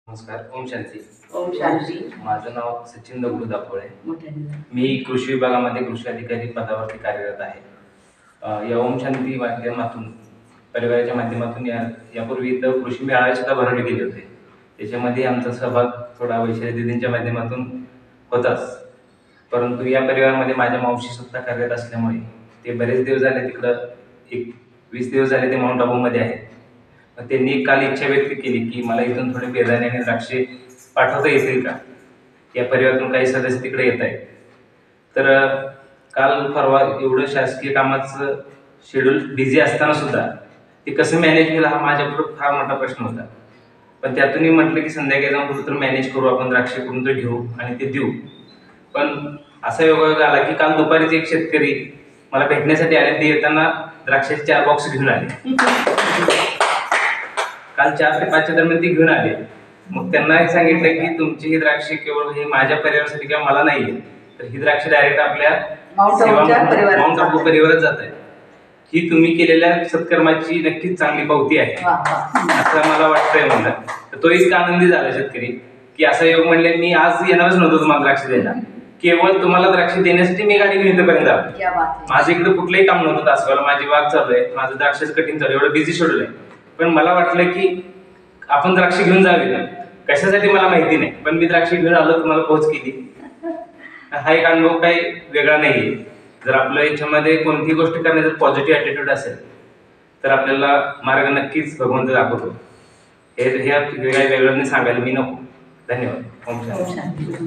नमस्कार. ओम शांती. ओम शांती. माझं नाव सचिन दगडू दापोळे. मोठ्याने. मी कृषी विभागामध्ये कृषी अधिकारी पदावरती कार्यरत आहे. या ओम शांती माध्यमातून परिवाराच्या माध्यमातून यापूर्वी इथं कृषी मेळावे सुद्धा भरवले गेले होते. त्याच्यामध्ये आमचा सहभाग थोडा वैशाली दीदींच्या माध्यमातून होताच, परंतु या परिवारामध्ये माझ्या मावशी सुद्धा कार्यरत असल्यामुळे ते बरेच दिवस झाले तिकडं, एक 20 दिवस झाले ते माउंट आबूमध्ये आहेत. त्यांनी काल इच्छा व्यक्त केली की मला इथून थोडे बेदाणे आणि द्राक्षे पाठवता येतील का. या परिवारातून काही सदस्य तिकडे येत आहेत. तर काल परवा एवढं शासकीय कामाचं शेड्यूल बिझी असताना सुद्धा ते कसं मॅनेज केलं हा माझ्यापुढे फार मोठा प्रश्न होता. पण त्यातूनही म्हटलं की संध्याकाळी जाऊन कुठं तर मॅनेज करू, आपण द्राक्षे कुठून तर घेऊ आणि ते देऊ. पण असा योगायोग आला की काल दुपारीच एक शेतकरी मला भेटण्यासाठी आले. ते येताना द्राक्षाचे 4 बॉक्स घेऊन आले. काल 4 ते 5 दरम्यान ते घेऊन आले. मग त्यांना हे सांगितलं की तुमची ही द्राक्षे केवळ हे माझ्या परिवारासाठी किंवा मला नाहीये, तर ही द्राक्षे डायरेक्ट आपल्या माउंट आबू परिवारात जात आहे. ही तुम्ही केलेल्या सत्कर्माची नक्कीच चांगली पावती आहे असं मला वाटतंय म्हणलं. तर तो इतका आनंदी झाला शेतकरी की असा योग म्हणले मी आज येणारच नव्हतो तुम्हाला द्राक्ष द्यायला, केवळ तुम्हाला द्राक्ष देण्यासाठी मी गाडी घेऊन इथपर्यंत आलो. माझं इकडे कुठलंही काम नव्हतं तासगावला, माझी बाग चालू आहे, माझं द्राक्षाचं कटिंग चालू आहे, एवढं बिझी शेड्यूल आहे. पण मला वाटलं की आपण द्राक्ष घेऊन जावी, कशासाठी मला माहिती नाही, पण मी द्राक्ष घेऊन आलो, तुम्हाला पोहोच केली. हा एक अनुभव काही वेगळा नाहीये. जर आपल्या याच्यामध्ये कोणती गोष्ट करण्याचा पॉझिटिव्ह ॲटिट्यूड असेल तर आपल्याला मार्ग नक्कीच भगवंत दाखवतो. हे काही वेगळं नाही सांगायला मी नको. धन्यवाद. ओम शांती.